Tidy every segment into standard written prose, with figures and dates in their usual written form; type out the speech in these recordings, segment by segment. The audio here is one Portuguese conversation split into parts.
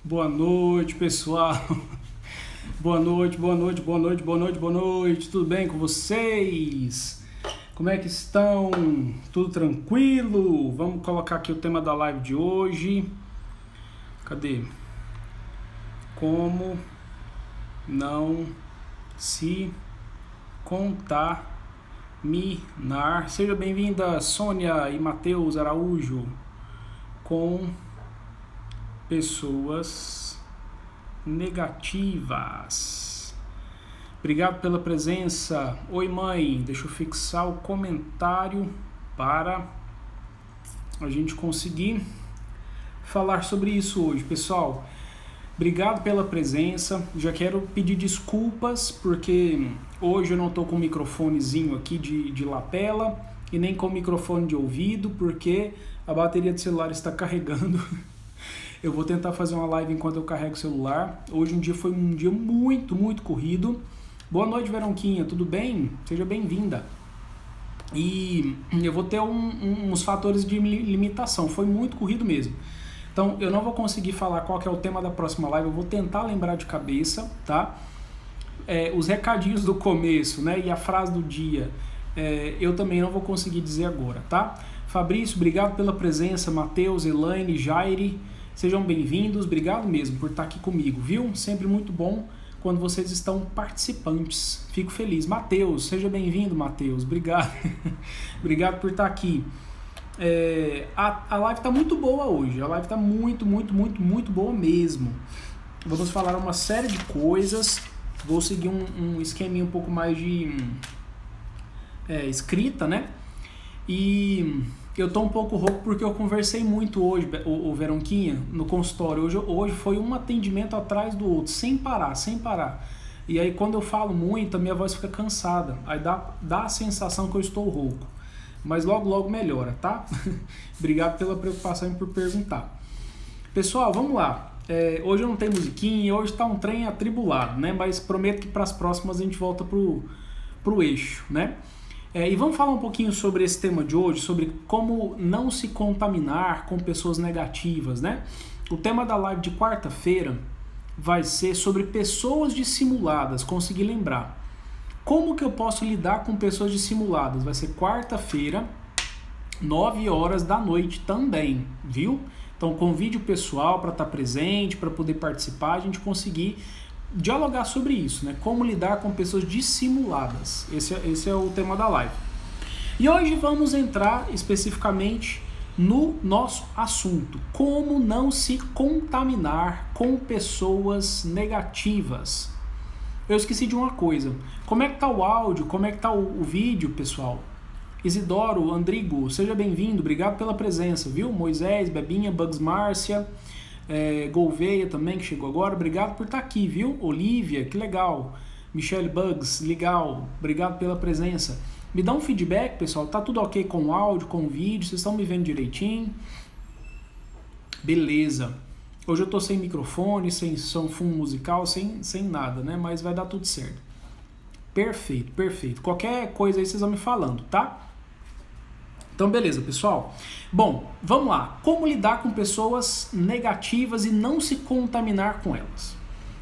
Boa noite, pessoal. Boa noite, boa noite, boa noite, boa noite, boa noite. Tudo bem com vocês? Como é que estão? Tudo tranquilo? Vamos colocar aqui o tema da live de hoje. Cadê? Como não se contaminar. Seja bem-vinda, Sônia e Matheus Araújo, com pessoas negativas. Obrigado pela presença. Oi, mãe. Deixa eu fixar o comentário para a gente conseguir falar sobre isso hoje, pessoal. Obrigado pela presença. Já quero pedir desculpas porque hoje eu não estou com o microfonezinho aqui de lapela e nem com o microfone de ouvido porque a bateria do celular está carregando. Eu vou tentar fazer uma live enquanto eu carrego o celular. Hoje foi um dia muito, muito corrido. Boa noite, Veronquinha, tudo bem? Seja bem-vinda. E eu vou ter uns fatores de limitação, foi muito corrido mesmo. Então eu não vou conseguir falar qual que é o tema da próxima live, eu vou tentar lembrar de cabeça, tá? Os recadinhos do começo, né, e a frase do dia, eu também não vou conseguir dizer agora, tá? Fabrício, obrigado pela presença. Matheus, Elaine, Jaire, sejam bem-vindos, obrigado mesmo por estar aqui comigo, viu? Sempre muito bom quando vocês estão participantes, fico feliz. Matheus, seja bem-vindo, Matheus, obrigado. Obrigado por estar aqui. A live está muito boa hoje, a live está muito, muito, muito, muito boa mesmo. Vamos falar uma série de coisas, vou seguir um esqueminha um pouco mais de escrita, né? E eu tô um pouco rouco porque eu conversei muito hoje, o Veronquinha, no consultório. Hoje foi um atendimento atrás do outro, sem parar. E aí quando eu falo muito, a minha voz fica cansada. Aí dá a sensação que eu estou rouco. Mas logo melhora, tá? Obrigado pela preocupação e por perguntar. Pessoal, vamos lá. Hoje não tem musiquinha, hoje tá um trem atribulado, né? Mas prometo que para as próximas a gente volta pro eixo, né? E vamos falar um pouquinho sobre esse tema de hoje, sobre como não se contaminar com pessoas negativas, né? O tema da live de quarta-feira vai ser sobre pessoas dissimuladas, consegui lembrar. Como que eu posso lidar com pessoas dissimuladas? Vai ser quarta-feira, 9 horas da noite também, viu? Então convide o pessoal para estar presente, para poder participar, a gente conseguir dialogar sobre isso, né? Como lidar com pessoas dissimuladas. Esse é o tema da live. E hoje vamos entrar especificamente no nosso assunto. Como não se contaminar com pessoas negativas. Eu esqueci de uma coisa. Como é que tá o áudio? Como é que tá o vídeo, pessoal? Isidoro, Andrigo, seja bem-vindo. Obrigado pela presença, viu? Moisés, Bebinha, Bugs Márcia, Gouveia também, que chegou agora. Obrigado por estar aqui, viu? Olivia, que legal. Michelle Bugs, legal. Obrigado pela presença. Me dá um feedback, pessoal. Tá tudo ok com o áudio, com o vídeo? Vocês estão me vendo direitinho? Beleza. Hoje eu tô sem microfone, sem som, fundo musical, sem nada, né? Mas vai dar tudo certo. Perfeito. Qualquer coisa aí vocês vão me falando, tá? Então, beleza, pessoal. Bom, vamos lá. Como lidar com pessoas negativas e não se contaminar com elas?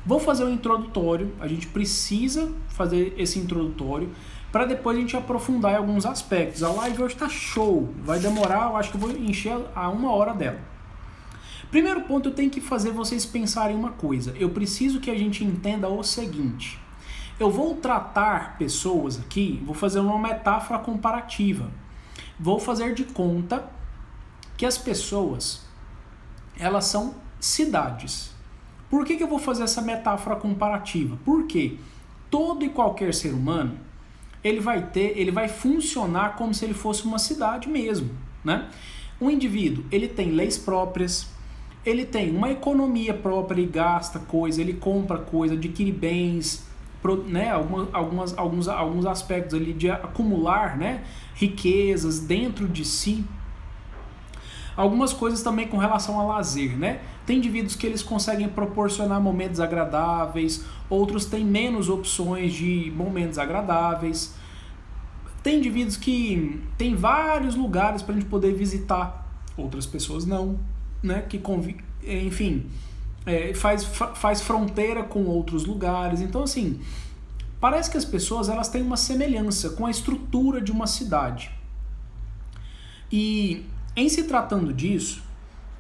Vou fazer um introdutório. A gente precisa fazer esse introdutório para depois a gente aprofundar em alguns aspectos. A live hoje tá show. Vai demorar, eu acho que eu vou encher a 1 hora dela. Primeiro ponto, eu tenho que fazer vocês pensarem uma coisa. Eu preciso que a gente entenda o seguinte. Eu vou tratar pessoas aqui, vou fazer uma metáfora comparativa. Vou fazer de conta que as pessoas, elas são cidades. Por que eu vou fazer essa metáfora comparativa? Porque todo e qualquer ser humano, ele vai funcionar como se ele fosse uma cidade mesmo, né? Um indivíduo, ele tem leis próprias, ele tem uma economia própria, ele gasta coisa, ele compra coisa, adquire bens, né, alguns aspectos ali de acumular, né, riquezas dentro de si. Algumas coisas também com relação ao lazer, né? Tem indivíduos que eles conseguem proporcionar momentos agradáveis, outros têm menos opções de momentos agradáveis. Tem indivíduos que tem vários lugares para a gente poder visitar, outras pessoas não, né? Enfim, faz fronteira com outros lugares. Então, assim, parece que as pessoas elas têm uma semelhança com a estrutura de uma cidade. E em se tratando disso,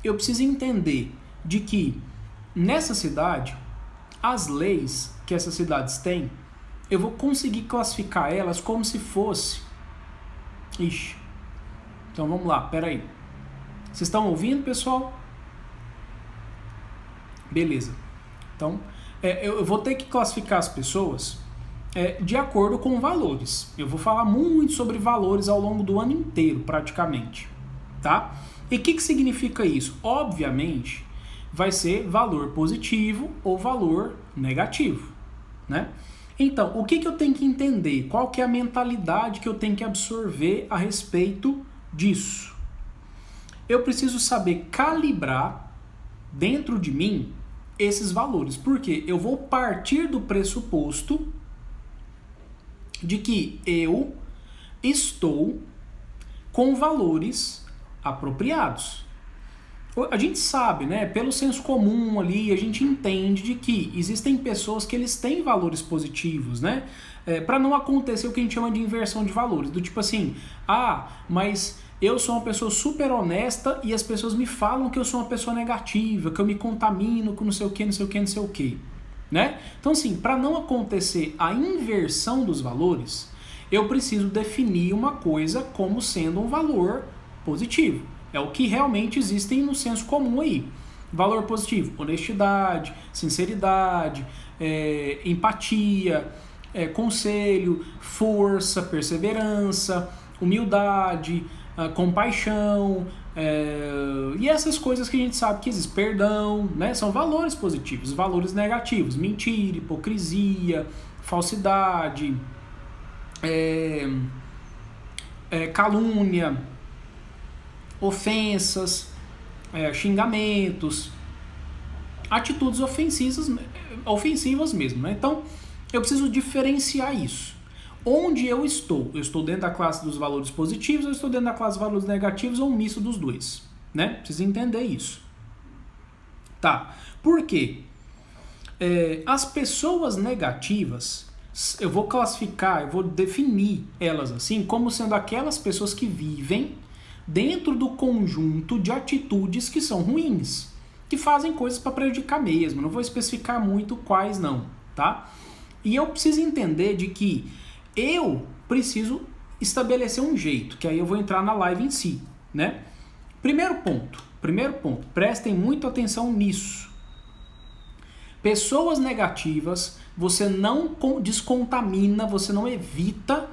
eu preciso entender de que nessa cidade, as leis que essas cidades têm, eu vou conseguir classificar elas como se fosse... Ixi, então vamos lá, peraí. Vocês estão ouvindo, pessoal? Beleza. Então, eu vou ter que classificar as pessoas de acordo com valores. Eu vou falar muito sobre valores ao longo do ano inteiro, praticamente. Tá? E o que significa isso? Obviamente, vai ser valor positivo ou valor negativo, né? Então, o que eu tenho que entender? Qual que é a mentalidade que eu tenho que absorver a respeito disso? Eu preciso saber calibrar dentro de mim esses valores, porque eu vou partir do pressuposto de que eu estou com valores apropriados. A gente sabe, né, pelo senso comum ali, a gente entende de que existem pessoas que eles têm valores positivos, né, para não acontecer o que a gente chama de inversão de valores, do tipo assim, mas eu sou uma pessoa super honesta e as pessoas me falam que eu sou uma pessoa negativa, que eu me contamino com não sei o que, não sei o que, não sei o que, né? Então, assim, para não acontecer a inversão dos valores, eu preciso definir uma coisa como sendo um valor positivo. É o que realmente existem no senso comum aí. Valor positivo: honestidade, sinceridade, empatia, conselho, força, perseverança, humildade, compaixão, e essas coisas que a gente sabe que existem. Perdão, né? São valores positivos. Valores negativos: mentira, hipocrisia, falsidade, calúnia, ofensas, xingamentos, atitudes ofensivas mesmo, né? Então, eu preciso diferenciar isso. Onde eu estou? Eu estou dentro da classe dos valores positivos, ou estou dentro da classe dos valores negativos, ou um misto dos dois, né? Preciso entender isso. Tá. Por quê? As pessoas negativas, eu vou classificar, eu vou definir elas assim, como sendo aquelas pessoas que vivem dentro do conjunto de atitudes que são ruins, que fazem coisas para prejudicar mesmo. Não vou especificar muito quais não, tá? E eu preciso entender de que eu preciso estabelecer um jeito, que aí eu vou entrar na live em si, né? Primeiro ponto, prestem muita atenção nisso. Pessoas negativas, você não descontamina, você não evita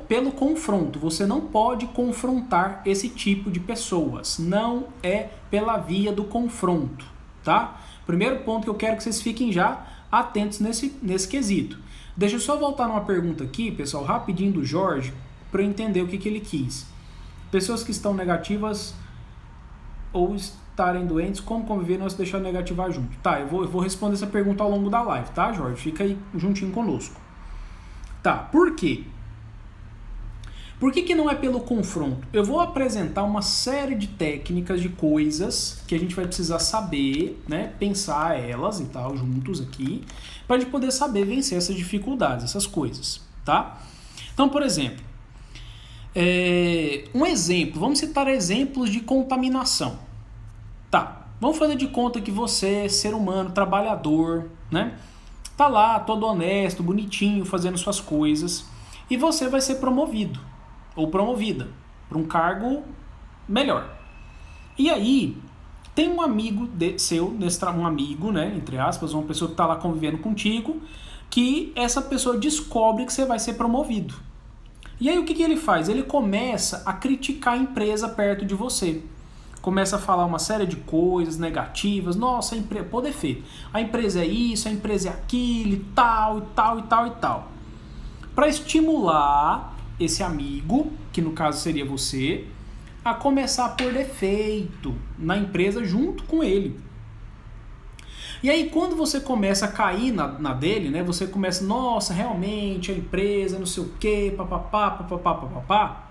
pelo confronto. Você não pode confrontar esse tipo de pessoas. Não é pela via do confronto, tá? Primeiro ponto que eu quero que vocês fiquem já atentos nesse quesito. Deixa eu só voltar numa pergunta aqui, pessoal, rapidinho do Jorge, para eu entender o que ele quis. Pessoas que estão negativas ou estarem doentes, como conviver e não se deixar negativar junto? Tá, eu vou responder essa pergunta ao longo da live, tá, Jorge? Fica aí juntinho conosco. Tá, por quê? Por que não é pelo confronto? Eu vou apresentar uma série de técnicas, de coisas que a gente vai precisar saber, né, pensar elas e tal, juntos aqui, para a gente poder saber vencer essas dificuldades, essas coisas, tá? Então, por exemplo, um exemplo, vamos citar exemplos de contaminação. Tá, vamos fazer de conta que você, ser humano, trabalhador, né, tá lá, todo honesto, bonitinho, fazendo suas coisas, e você vai ser promovido ou promovida para um cargo melhor. E aí, tem um amigo seu, um amigo, né, entre aspas, uma pessoa que está lá convivendo contigo, que essa pessoa descobre que você vai ser promovido. E aí o que ele faz? Ele começa a criticar a empresa perto de você. Começa a falar uma série de coisas negativas. Nossa, a empresa, pô, defeito. A empresa é isso, a empresa é aquilo, e tal, e tal, e tal, e tal. Para estimular esse amigo, que no caso seria você, a começar a pôr defeito na empresa junto com ele. E aí quando você começa a cair na dele, né, você começa, nossa, realmente a empresa, não sei o que, papapá, papapá, papapá,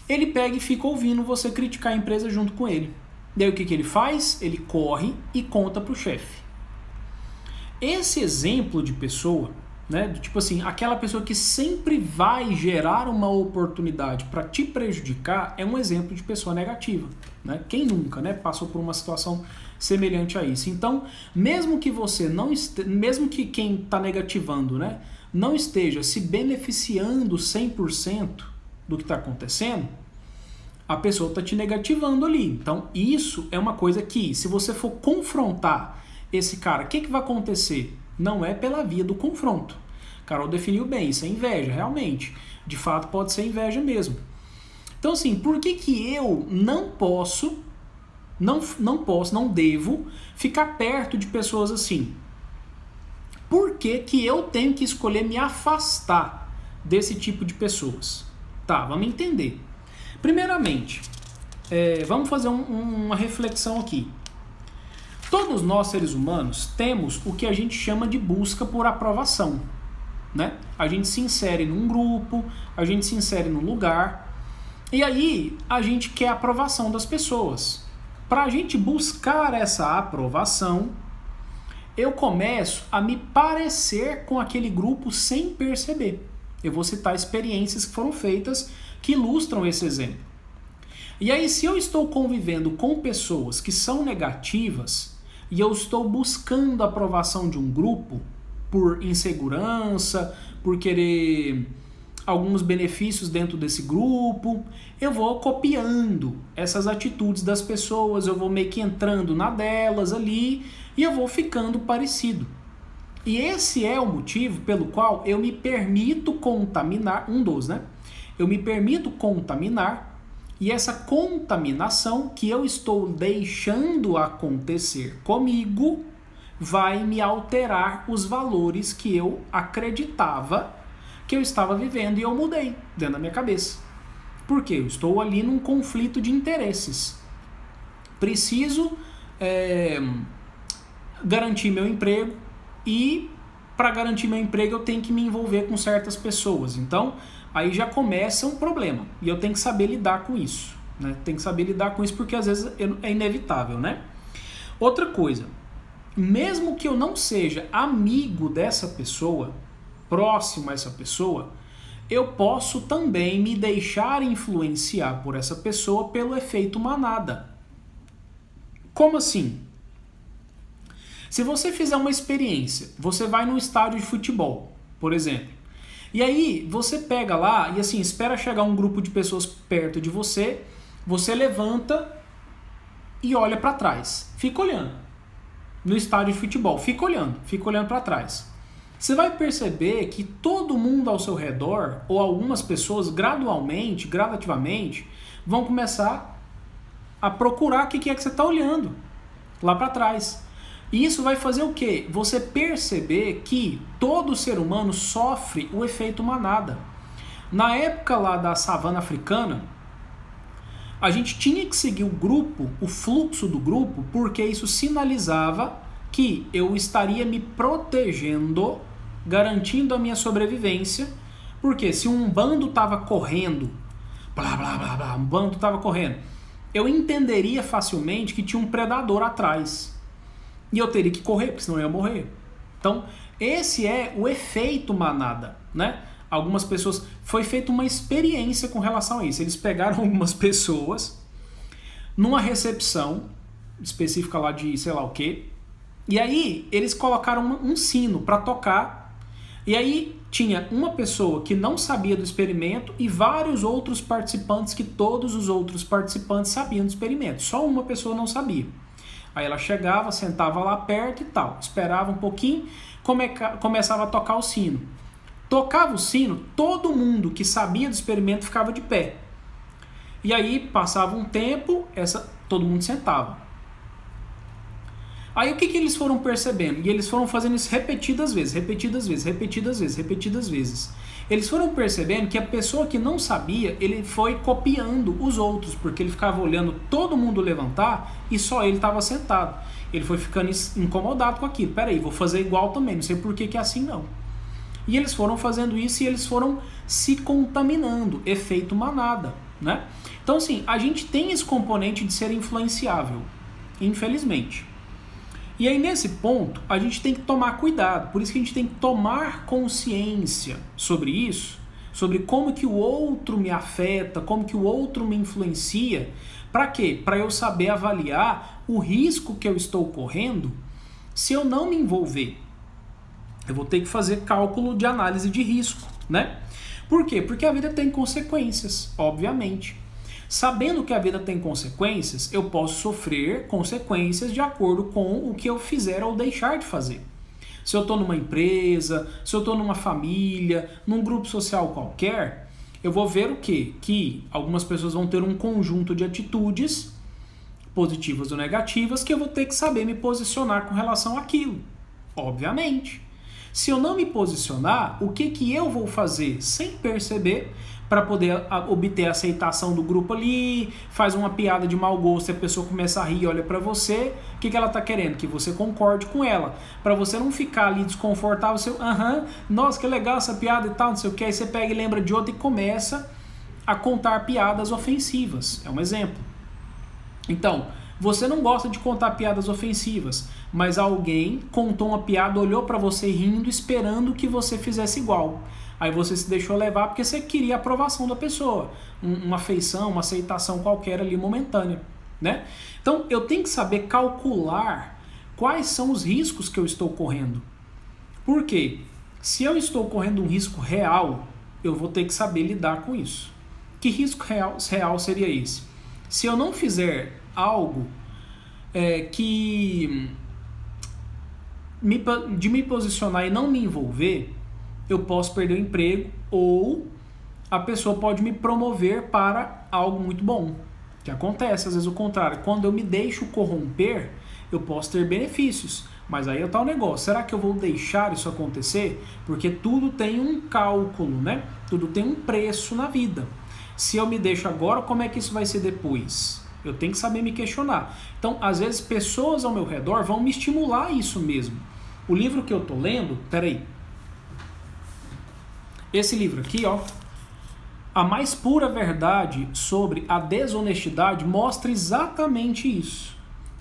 ele pega e fica ouvindo você criticar a empresa junto com ele. Daí o que ele faz? Ele corre e conta para o chefe. Esse exemplo de pessoa, né, tipo assim, aquela pessoa que sempre vai gerar uma oportunidade para te prejudicar, é um exemplo de pessoa negativa, né? Quem nunca, né, passou por uma situação semelhante a isso? Então, mesmo que você não mesmo que quem está negativando, né, não esteja se beneficiando 100% do que está acontecendo, a pessoa está te negativando ali. Então, isso é uma coisa que, se você for confrontar esse cara, o que vai acontecer? Não é pela via do confronto. Carol definiu bem, isso é inveja, realmente. De fato, pode ser inveja mesmo. Então, assim, por que eu não posso, não devo ficar perto de pessoas assim? Por que eu tenho que escolher me afastar desse tipo de pessoas? Tá, vamos entender. Primeiramente, vamos fazer uma reflexão aqui. Todos nós, seres humanos, temos o que a gente chama de busca por aprovação, né? A gente se insere num grupo, a gente se insere num lugar, e aí a gente quer a aprovação das pessoas. Para a gente buscar essa aprovação, eu começo a me parecer com aquele grupo sem perceber. Eu vou citar experiências que foram feitas que ilustram esse exemplo. E aí, se eu estou convivendo com pessoas que são negativas e eu estou buscando a aprovação de um grupo por insegurança, por querer alguns benefícios dentro desse grupo, eu vou copiando essas atitudes das pessoas, eu vou meio que entrando na delas ali e eu vou ficando parecido. E esse é o motivo pelo qual eu me permito contaminar, eu me permito contaminar, e essa contaminação que eu estou deixando acontecer comigo vai me alterar os valores que eu acreditava que eu estava vivendo, e eu mudei dentro da minha cabeça. Por quê? Eu estou ali num conflito de interesses. Preciso garantir meu emprego, e para garantir meu emprego eu tenho que me envolver com certas pessoas. Então, aí já começa um problema. E eu tenho que saber lidar com isso, né? Tem que saber lidar com isso porque às vezes é inevitável, né? Outra coisa, mesmo que eu não seja amigo dessa pessoa, próximo a essa pessoa, eu posso também me deixar influenciar por essa pessoa pelo efeito manada. Como assim? Se você fizer uma experiência, você vai num estádio de futebol, por exemplo, e aí você pega lá e assim, espera chegar um grupo de pessoas perto de você, você levanta e olha para trás, fica olhando. No estádio de futebol, fica olhando para trás. Você vai perceber que todo mundo ao seu redor, ou algumas pessoas gradativamente, vão começar a procurar o que é que você está olhando lá para trás. E isso vai fazer o quê? Você perceber que todo ser humano sofre o efeito manada. Na época lá da savana africana, a gente tinha que seguir o grupo, o fluxo do grupo, porque isso sinalizava que eu estaria me protegendo, garantindo a minha sobrevivência, porque se um bando estava correndo, um bando estava correndo, eu entenderia facilmente que tinha um predador atrás. E eu teria que correr, porque senão eu ia morrer. Então, esse é o efeito manada, né? Algumas pessoas... Foi feita uma experiência com relação a isso. Eles pegaram algumas pessoas numa recepção específica lá de sei lá o quê. E aí, eles colocaram um sino para tocar. E aí, tinha uma pessoa que não sabia do experimento e vários outros participantes que todos os outros participantes sabiam do experimento. Só uma pessoa não sabia. Aí ela chegava, sentava lá perto e tal, esperava um pouquinho, começava a tocar o sino. Tocava o sino, todo mundo que sabia do experimento ficava de pé. E aí passava um tempo, todo mundo sentava. Aí o que eles foram percebendo? E eles foram fazendo isso repetidas vezes. Eles foram percebendo que a pessoa que não sabia, ele foi copiando os outros, porque ele ficava olhando todo mundo levantar e só ele estava sentado. Ele foi ficando incomodado com aquilo. Peraí, vou fazer igual também, não sei por que é assim não. E eles foram fazendo isso e eles foram se contaminando, efeito manada, né? Então, assim, a gente tem esse componente de ser influenciável, infelizmente. E aí, nesse ponto, a gente tem que tomar cuidado. Por isso que a gente tem que tomar consciência sobre isso, sobre como que o outro me afeta, como que o outro me influencia. Para quê? Para eu saber avaliar o risco que eu estou correndo se eu não me envolver. Eu vou ter que fazer cálculo de análise de risco, né? Por quê? Porque a vida tem consequências, obviamente. Sabendo que a vida tem consequências, eu posso sofrer consequências de acordo com o que eu fizer ou deixar de fazer. Se eu estou numa empresa, se eu estou numa família, num grupo social qualquer, eu vou ver o quê? Que algumas pessoas vão ter um conjunto de atitudes, positivas ou negativas, que eu vou ter que saber me posicionar com relação àquilo, obviamente. Se eu não me posicionar, o que eu vou fazer sem perceber para poder obter a aceitação do grupo ali, faz uma piada de mau gosto e a pessoa começa a rir e olha para você, o que ela tá querendo? Que você concorde com ela, para você não ficar ali desconfortável, você, nossa, que legal essa piada e tal, não sei o que, aí você pega e lembra de outra e começa a contar piadas ofensivas, é um exemplo. Então, você não gosta de contar piadas ofensivas, mas alguém contou uma piada, olhou para você rindo, esperando que você fizesse igual. Aí você se deixou levar porque você queria a aprovação da pessoa, uma afeição, uma aceitação qualquer ali momentânea, né? Então eu tenho que saber calcular quais são os riscos que eu estou correndo. Por quê? Se eu estou correndo um risco real, eu vou ter que saber lidar com isso. Que risco real seria esse? Se eu não fizer algo de me posicionar e não me envolver, eu posso perder o emprego ou a pessoa pode me promover para algo muito bom. Que acontece, às vezes o contrário. Quando eu me deixo corromper, eu posso ter benefícios. Mas aí tá o negócio. Será que eu vou deixar isso acontecer? Porque tudo tem um cálculo, né? Tudo tem um preço na vida. Se eu me deixo agora, como é que isso vai ser depois? Eu tenho que saber me questionar. Então, às vezes, pessoas ao meu redor vão me estimular isso mesmo. O livro que eu tô lendo, peraí. Esse livro aqui, ó, A Mais Pura Verdade sobre a Desonestidade, mostra exatamente isso.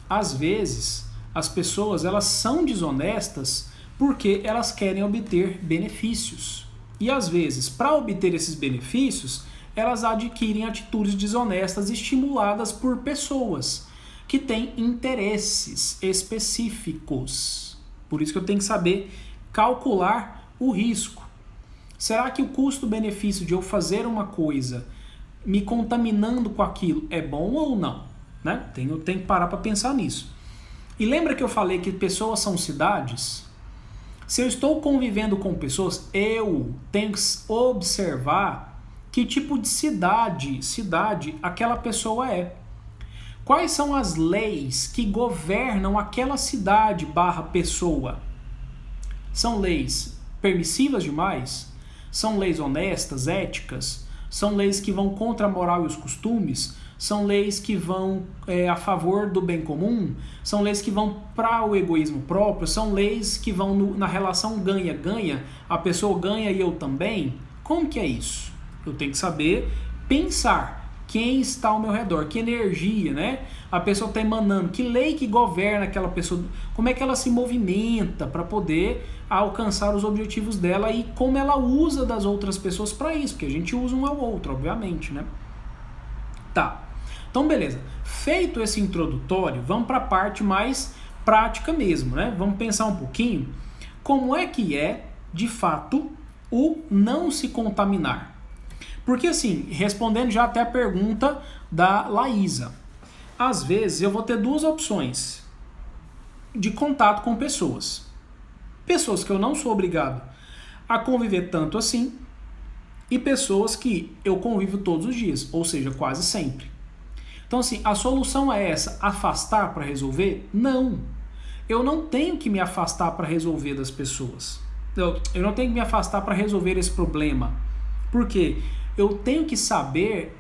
Às vezes, as pessoas elas são desonestas porque elas querem obter benefícios. E às vezes, para obter esses benefícios, elas adquirem atitudes desonestas estimuladas por pessoas que têm interesses específicos. Por isso que eu tenho que saber calcular o risco. Será que o custo-benefício de eu fazer uma coisa me contaminando com aquilo é bom ou não? Né? Eu tenho que parar para pensar nisso. E lembra que eu falei que pessoas são cidades? Se eu estou convivendo com pessoas, eu tenho que observar que tipo de cidade aquela pessoa é. Quais são as leis que governam aquela cidade / pessoa? São leis permissivas demais? São leis honestas, éticas? São leis que vão contra a moral e os costumes? São leis que vão a favor do bem comum? São leis que vão para o egoísmo próprio? São leis que vão na relação ganha-ganha? A pessoa ganha e eu também? Como que é isso? Eu tenho que saber pensar quem está ao meu redor, que energia, né? A pessoa está emanando, que lei que governa aquela pessoa, como é que ela se movimenta para poder alcançar os objetivos dela e como ela usa das outras pessoas para isso, porque a gente usa um ao outro, obviamente, né? Tá, então beleza. Feito esse introdutório, vamos para a parte mais prática mesmo, né? Vamos pensar um pouquinho como é que é, de fato, o não se contaminar. Porque assim, respondendo já até a pergunta da Laísa, às vezes eu vou ter duas opções de contato com pessoas. Pessoas que eu não sou obrigado a conviver tanto assim e pessoas que eu convivo todos os dias, ou seja, quase sempre. Então assim, a solução é essa, afastar para resolver? Não. Eu não tenho que me afastar para resolver das pessoas. Eu não tenho que me afastar para resolver esse problema. Por quê? Eu tenho que saber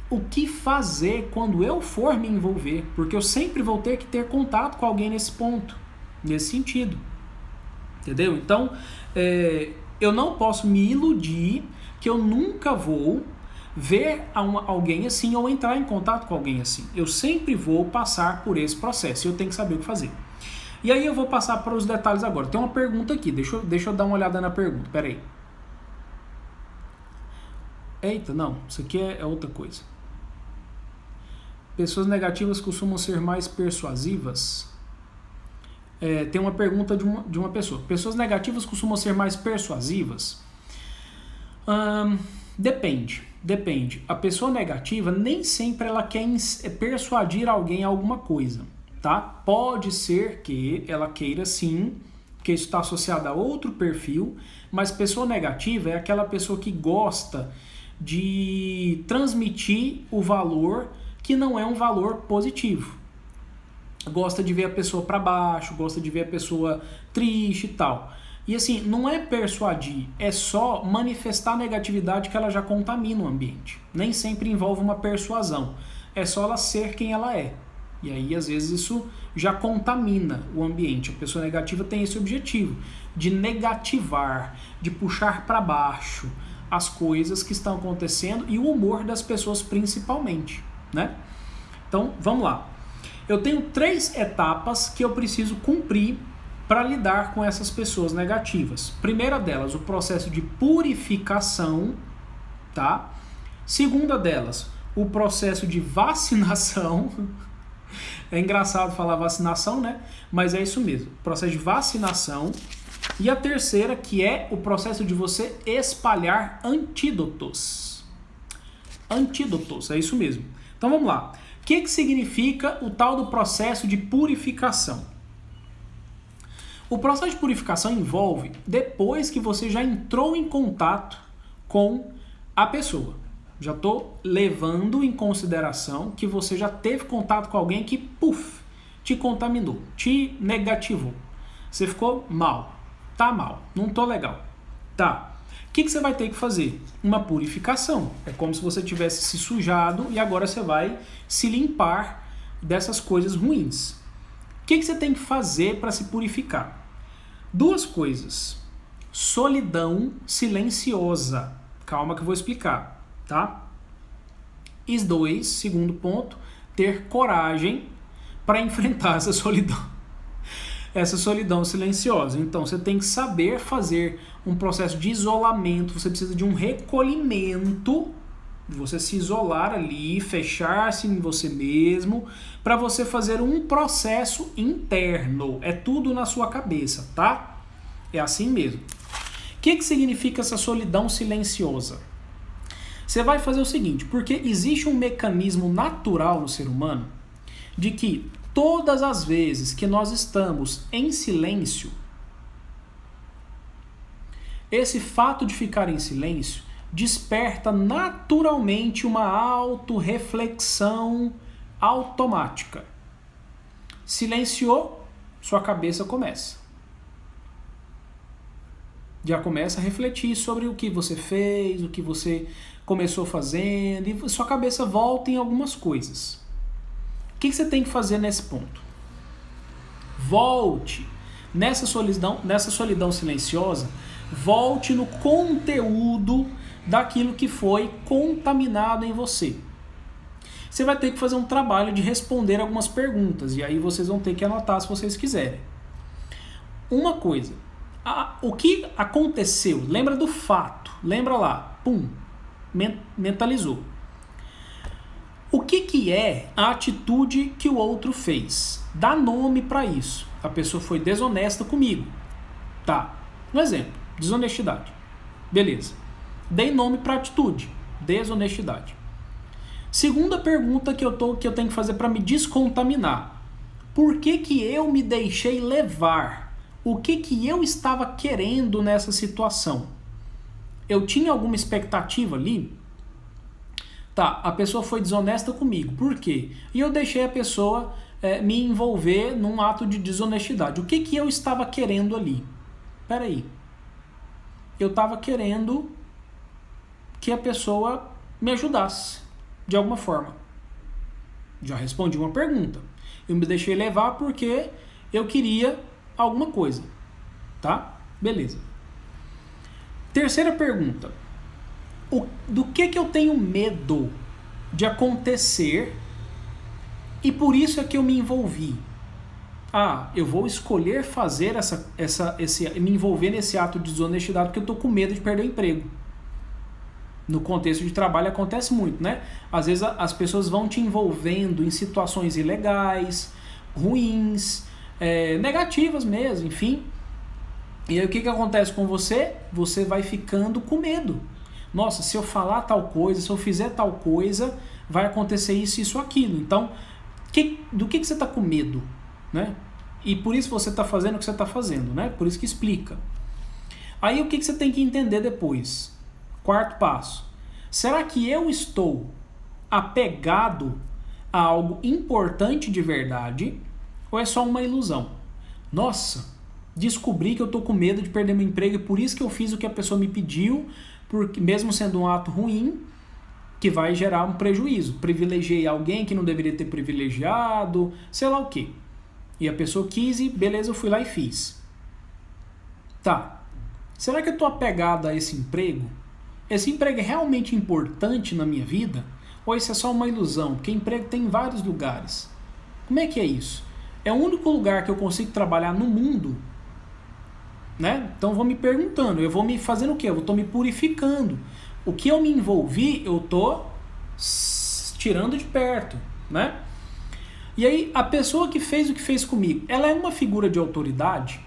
o que fazer quando eu for me envolver, porque eu sempre vou ter que ter contato com alguém nesse ponto, nesse sentido, entendeu? Então, eu não posso me iludir que eu nunca vou ver alguém assim ou entrar em contato com alguém assim. Eu sempre vou passar por esse processo e eu tenho que saber o que fazer. E aí eu vou passar para os detalhes agora. Tem uma pergunta aqui, deixa eu dar uma olhada na pergunta, pera aí. Eita, não, isso aqui é outra coisa. Pessoas negativas costumam ser mais persuasivas? Tem uma pergunta de uma pessoa. Pessoas negativas costumam ser mais persuasivas? Depende. A pessoa negativa nem sempre ela quer persuadir alguém a alguma coisa, tá? Pode ser que ela queira sim, porque isso está associado a outro perfil, mas pessoa negativa é aquela pessoa que gosta de transmitir o valor que não é um valor positivo. Gosta de ver a pessoa para baixo, gosta de ver a pessoa triste e tal. E assim, não é persuadir, é só manifestar a negatividade que ela já contamina o ambiente. Nem sempre envolve uma persuasão, é só ela ser quem ela é. E aí, às vezes, isso já contamina o ambiente. A pessoa negativa tem esse objetivo, de negativar, de puxar para baixo as coisas que estão acontecendo e o humor das pessoas principalmente, né? Então, vamos lá. Eu tenho 3 etapas que eu preciso cumprir para lidar com essas pessoas negativas. Primeira delas, o processo de purificação, tá? Segunda delas, o processo de vacinação. É engraçado falar vacinação, né? Mas é isso mesmo, processo de vacinação. E a terceira, que é o processo de você espalhar antídotos. Antídotos, é isso mesmo. Então vamos lá. O que significa o tal do processo de purificação? O processo de purificação envolve depois que você já entrou em contato com a pessoa. Já estou levando em consideração que você já teve contato com alguém que, te contaminou, te negativou. Você ficou mal, tá mal, não tô legal. Tá. O que você vai ter que fazer? Uma purificação. É como se você tivesse se sujado e agora você vai se limpar dessas coisas ruins. O que você tem que fazer para se purificar? 2 coisas. Solidão silenciosa. Calma que eu vou explicar, tá? E 2, segundo ponto, ter coragem para enfrentar essa solidão. Essa solidão silenciosa. Então, você tem que saber fazer um processo de isolamento, você precisa de um recolhimento, você se isolar ali, fechar-se em você mesmo, para você fazer um processo interno. É tudo na sua cabeça, tá? É assim mesmo. O que significa essa solidão silenciosa? Você vai fazer o seguinte, porque existe um mecanismo natural no ser humano de que todas as vezes que nós estamos em silêncio, esse fato de ficar em silêncio desperta naturalmente uma autorreflexão automática. Silenciou, sua cabeça começa. Já começa a refletir sobre o que você fez, o que você começou fazendo, e sua cabeça volta em algumas coisas. O que você tem que fazer nesse ponto? Volte nessa solidão silenciosa, volte no conteúdo daquilo que foi contaminado em você. Você vai ter que fazer um trabalho de responder algumas perguntas, e aí vocês vão ter que anotar se vocês quiserem. Uma coisa, o que aconteceu? Lembra do fato, lembra lá, mentalizou. O que é a atitude que o outro fez? Dá nome para isso. A pessoa foi desonesta comigo. Tá. Um exemplo, desonestidade. Beleza. Dei nome para atitude, desonestidade. Segunda pergunta que eu tenho que fazer para me descontaminar. Por que eu me deixei levar? O que eu estava querendo nessa situação? Eu tinha alguma expectativa ali? Tá, a pessoa foi desonesta comigo. Por quê? E eu deixei a pessoa me envolver num ato de desonestidade. O que eu estava querendo ali? Peraí. Eu estava querendo que a pessoa me ajudasse, de alguma forma. Já respondi uma pergunta. Eu me deixei levar porque eu queria alguma coisa. Tá? Beleza. Terceira pergunta. Do que eu tenho medo de acontecer e por isso é que eu me envolvi. Eu vou escolher fazer me envolver nesse ato de desonestidade porque eu tô com medo de perder o emprego. No contexto de trabalho acontece muito, né? Às vezes as pessoas vão te envolvendo em situações ilegais, ruins, negativas mesmo, enfim. E aí o que acontece com você? Você vai ficando com medo. Nossa, se eu falar tal coisa, se eu fizer tal coisa, vai acontecer isso, isso, aquilo. Então, do que você está com medo? Né? E por isso você está fazendo o que você está fazendo, né? Por isso que explica. Aí o que você tem que entender depois? Quarto passo. Será que eu estou apegado a algo importante de verdade ou é só uma ilusão? Nossa, descobri que eu estou com medo de perder meu emprego e por isso que eu fiz o que a pessoa me pediu, porque mesmo sendo um ato ruim, que vai gerar um prejuízo. Privilegiei alguém que não deveria ter privilegiado, sei lá o quê. E a pessoa quis e beleza, eu fui lá e fiz. Tá. Será que eu estou apegado a esse emprego? Esse emprego é realmente importante na minha vida? Ou isso é só uma ilusão? Porque emprego tem em vários lugares. Como é que é isso? É o único lugar que eu consigo trabalhar no mundo, né? Então eu vou me perguntando, eu vou me fazendo o quê? Eu estou me purificando. O que eu me envolvi, eu estou tirando de perto, né? E aí, a pessoa que fez o que fez comigo, ela é uma figura de autoridade?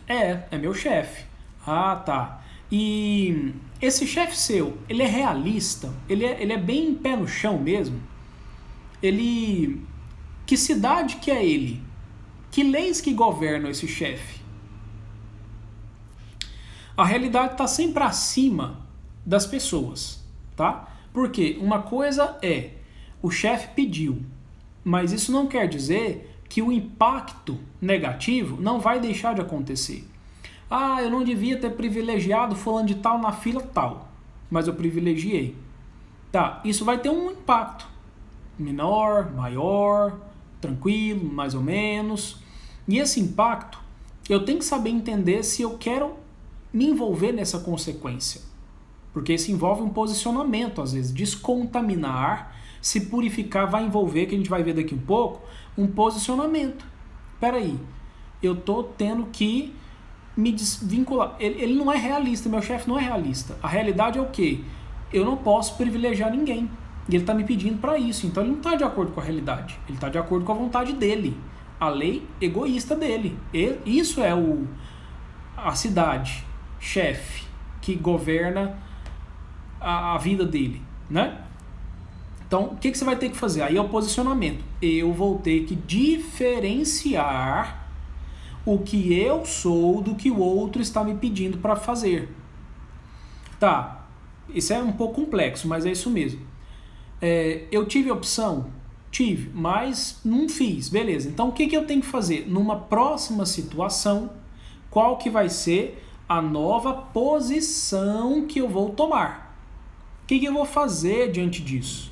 É meu chefe. Ah, tá. E esse chefe seu, ele é realista? Ele é bem pé no chão mesmo? Que cidade que é ele? Que leis que governam esse chefe? A realidade está sempre acima das pessoas, tá? Porque uma coisa é, o chefe pediu, mas isso não quer dizer que o impacto negativo não vai deixar de acontecer. Eu não devia ter privilegiado fulano de tal na fila tal, mas eu privilegiei. Tá, isso vai ter um impacto menor, maior, tranquilo, mais ou menos. E esse impacto, eu tenho que saber entender se eu quero me envolver nessa consequência. Porque isso envolve um posicionamento, às vezes. Descontaminar, se purificar, vai envolver, que a gente vai ver daqui um pouco, um posicionamento. Peraí, eu tô tendo que me desvincular. Ele não é realista, meu chefe não é realista. A realidade é o quê? Eu não posso privilegiar ninguém. E ele está me pedindo para isso. Então ele não está de acordo com a realidade. Ele está de acordo com a vontade dele. A lei egoísta dele. Isso é a cidade, chefe, que governa a vida dele, né? Então, o que você vai ter que fazer? Aí é o posicionamento. Eu vou ter que diferenciar o que eu sou do que o outro está me pedindo para fazer. Tá, isso é um pouco complexo, mas é isso mesmo. Eu tive opção? Tive, mas não fiz. Beleza, então o que eu tenho que fazer? Numa próxima situação, qual que vai ser a nova posição que eu vou tomar? O que eu vou fazer diante disso?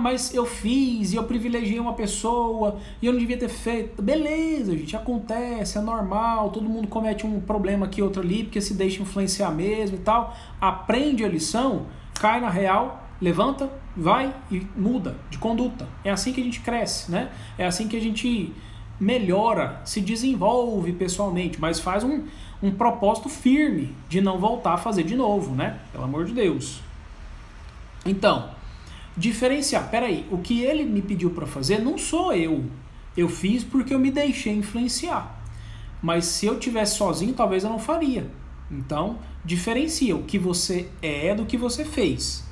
Mas eu fiz e eu privilegiei uma pessoa e eu não devia ter feito. Beleza, gente, acontece, é normal, todo mundo comete um problema aqui, outro ali, porque se deixa influenciar mesmo e tal. Aprende a lição, cai na real, levanta, vai e muda de conduta. É assim que a gente cresce, né? É assim que a gente melhora, se desenvolve pessoalmente, mas faz um propósito firme de não voltar a fazer de novo, né? Pelo amor de Deus. Então, diferenciar, peraí, o que ele me pediu para fazer não sou eu. Eu fiz porque eu me deixei influenciar. Mas se eu tivesse sozinho, talvez eu não faria. Então, diferencia o que você é do que você fez.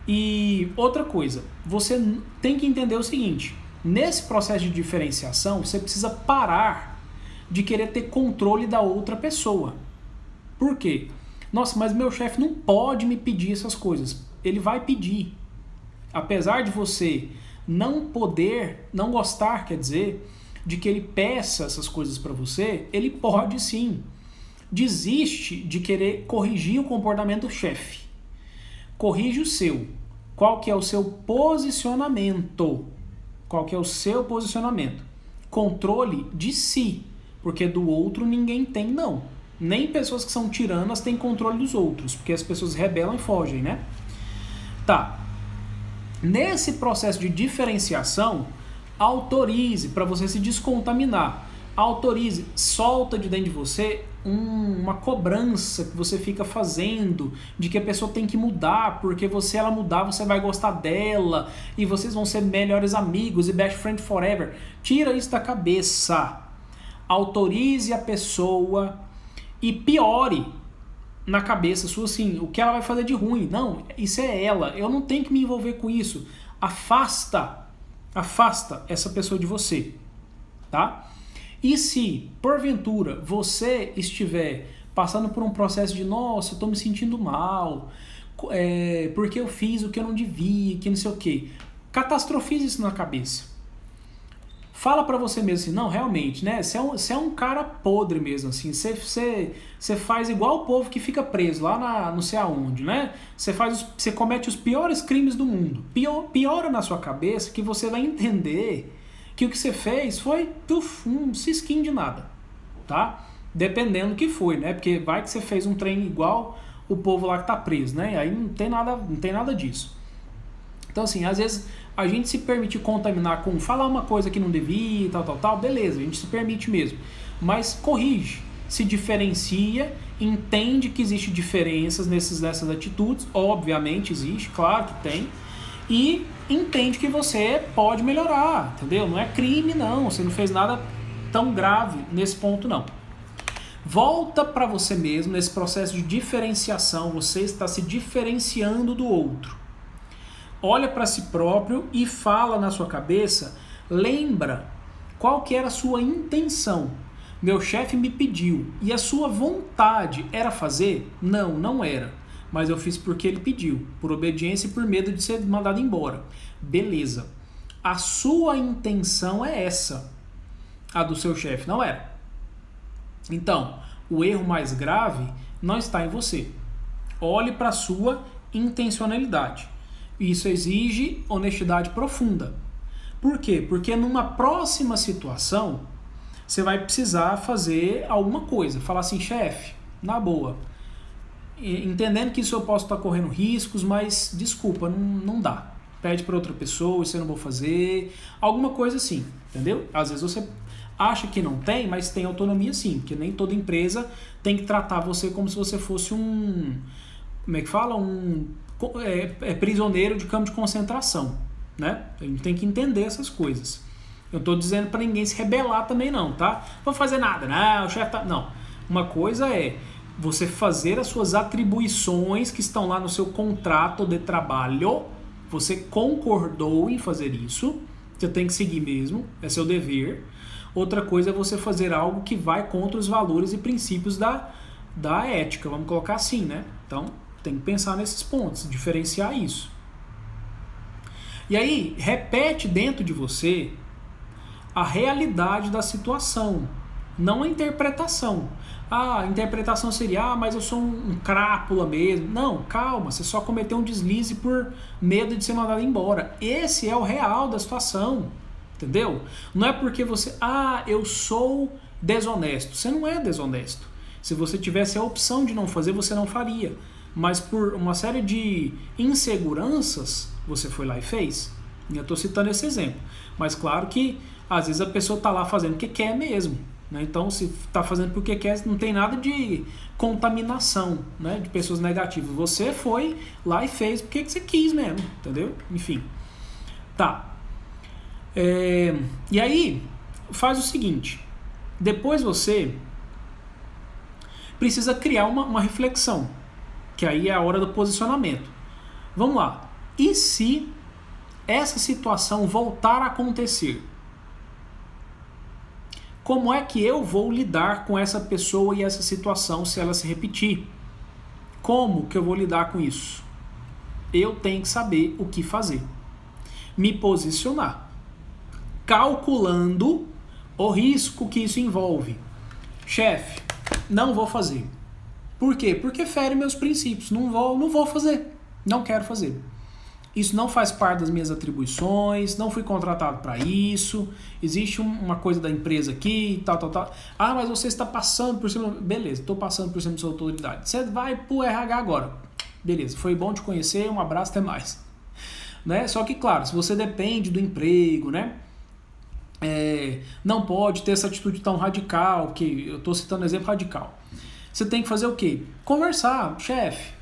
E outra coisa, você tem que entender o seguinte, nesse processo de diferenciação, você precisa parar de querer ter controle da outra pessoa. Por quê? Nossa, mas meu chefe não pode me pedir essas coisas. Ele vai pedir. Apesar de você não poder, não gostar, quer dizer, de que ele peça essas coisas para você, ele pode sim. Desiste de querer corrigir o comportamento do chefe. Corrige o seu. Qual que é o seu posicionamento? Qual que é o seu posicionamento? Controle de si, porque do outro ninguém tem, não. Nem pessoas que são tiranas têm controle dos outros, porque as pessoas rebelam e fogem, né? Tá. Nesse processo de diferenciação, autorize para você se descontaminar. Autorize, solta de dentro de você uma cobrança que você fica fazendo de que a pessoa tem que mudar, porque se ela mudar você vai gostar dela e vocês vão ser melhores amigos e best friend forever. Tira isso da cabeça. Autorize a pessoa e piore na cabeça sua assim, o que ela vai fazer de ruim. Não, isso é ela, eu não tenho que me envolver com isso. Afasta essa pessoa de você, tá? E se, porventura, você estiver passando por um processo de nossa, eu tô me sentindo mal, porque eu fiz o que eu não devia, que não sei o quê, catastrofize isso na cabeça. Fala pra você mesmo assim, não, realmente, né? Você é um cara podre mesmo, assim. Você faz igual o povo que fica preso lá não sei aonde, né? Você comete os piores crimes do mundo. Piora na sua cabeça que você vai entender que o que você fez foi um cisquinho de nada, tá? Dependendo do que foi, né? Porque vai que você fez um trem igual o povo lá que tá preso, né? E aí não tem nada disso. Então, assim, às vezes a gente se permite contaminar com falar uma coisa que não devia, tal, beleza, a gente se permite mesmo. Mas corrige, se diferencia, entende que existe diferenças nessas atitudes, obviamente existe, claro que tem, e entende que você pode melhorar, entendeu? Não é crime não, você não fez nada tão grave nesse ponto não. Volta para você mesmo nesse processo de diferenciação, você está se diferenciando do outro. Olha para si próprio e fala na sua cabeça, lembra qual que era a sua intenção. Meu chefe me pediu e a sua vontade era fazer? Não, não era. Mas eu fiz porque ele pediu, por obediência e por medo de ser mandado embora. Beleza. A sua intenção é essa. A do seu chefe não era. Então, o erro mais grave não está em você. Olhe para a sua intencionalidade. Isso exige honestidade profunda. Por quê? Porque numa próxima situação, você vai precisar fazer alguma coisa. Falar assim, chefe, na boa, entendendo que isso eu posso estar correndo riscos, mas desculpa, não dá. Pede para outra pessoa, isso eu não vou fazer. Alguma coisa assim, entendeu? Às vezes você acha que não tem, mas tem autonomia sim, porque nem toda empresa tem que tratar você como se você fosse como é que fala? Prisioneiro de campo de concentração, né? A gente tem que entender essas coisas. Eu estou dizendo para ninguém se rebelar também não, tá? Não vou fazer nada, não, o chefe tá... Não. Uma coisa é você fazer as suas atribuições que estão lá no seu contrato de trabalho, você concordou em fazer isso, você tem que seguir mesmo, é seu dever. Outra coisa é você fazer algo que vai contra os valores e princípios da ética, vamos colocar assim, né? Então, tem que pensar nesses pontos, diferenciar isso. E aí, repete dentro de você a realidade da situação, não a interpretação. A interpretação seria, mas eu sou um crápula mesmo. Não, calma, você só cometeu um deslize por medo de ser mandado embora. Esse é o real da situação, entendeu? Não é porque você, eu sou desonesto. Você não é desonesto. Se você tivesse a opção de não fazer, você não faria. Mas por uma série de inseguranças, você foi lá e fez. Eu estou citando esse exemplo. Mas claro que, às vezes, a pessoa está lá fazendo o que quer mesmo. Né? Então, se está fazendo porque quer, não tem nada de contaminação, né? De pessoas negativas. Você foi lá e fez porque você quis mesmo, entendeu? Enfim. Tá. E aí, faz o seguinte. Depois você precisa criar uma reflexão. Que aí é a hora do posicionamento. Vamos lá. E se essa situação voltar a acontecer? Como é que eu vou lidar com essa pessoa e essa situação se ela se repetir? Como que eu vou lidar com isso? Eu tenho que saber o que fazer. Me posicionar. Calculando o risco que isso envolve. Chefe, não vou fazer. Por quê? Porque fere meus princípios. Não vou fazer. Não quero fazer. isso não faz parte das minhas atribuições, não fui contratado para isso, existe uma coisa da empresa aqui, tal. Ah, mas você está passando por cima... Beleza, estou passando por cima da sua autoridade. Você vai pro RH agora. Beleza, foi bom te conhecer, um abraço, até mais. Né? Só que, claro, se você depende do emprego, né? Não pode ter essa atitude tão radical, que eu estou citando um exemplo radical. Você tem que fazer o quê? Conversar, chefe.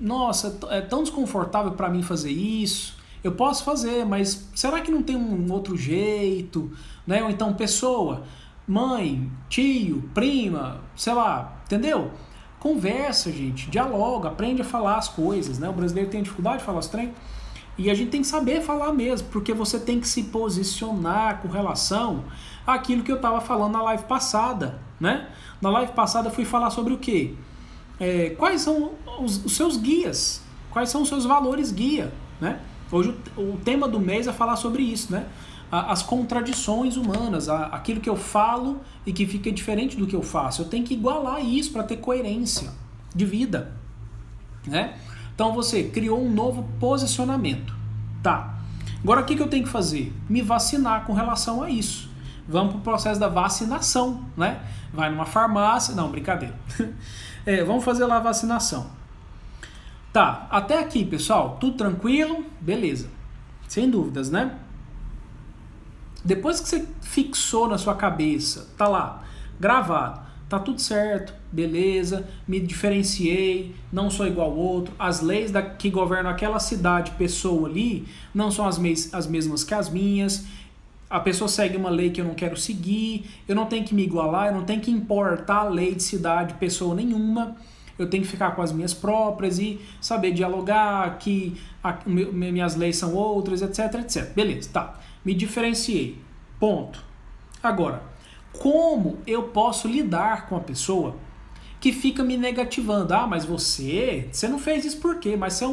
Nossa, é tão desconfortável para mim fazer isso. Eu posso fazer, mas será que não tem um outro jeito? Né? Ou então, pessoa, mãe, tio, prima, sei lá, entendeu? Conversa, gente, dialoga, aprende a falar as coisas, né? O brasileiro tem dificuldade de falar os trem. E a gente tem que saber falar mesmo, porque você tem que se posicionar com relação àquilo que eu estava falando na live passada, né? Na live passada eu fui falar sobre o quê? Quais são os seus guias? Quais são os seus valores guia, né? Hoje o tema do mês é falar sobre isso, né? As contradições humanas, aquilo que eu falo e que fica diferente do que eu faço. Eu tenho que igualar isso para ter coerência de vida, né? Então você criou um novo posicionamento. Tá. Agora o que eu tenho que fazer? Me vacinar com relação a isso. Vamos para o processo da vacinação, né? Vai numa farmácia... Não, brincadeira. Vamos fazer lá a vacinação. Tá, até aqui, pessoal, tudo tranquilo? Beleza. Sem dúvidas, né? Depois que você fixou na sua cabeça, tá lá, gravado, tá tudo certo, beleza, me diferenciei, não sou igual ao outro, as leis que governam aquela cidade, pessoa ali, não são as mesmas que as minhas, a pessoa segue uma lei que eu não quero seguir, eu não tenho que me igualar, eu não tenho que importar a lei de cidade, pessoa nenhuma, eu tenho que ficar com as minhas próprias e saber dialogar, que minhas leis são outras, etc, etc. Beleza, tá. Me diferenciei. Ponto. Agora, como eu posso lidar com a pessoa que fica me negativando? Ah, mas você não fez isso por quê? Mas você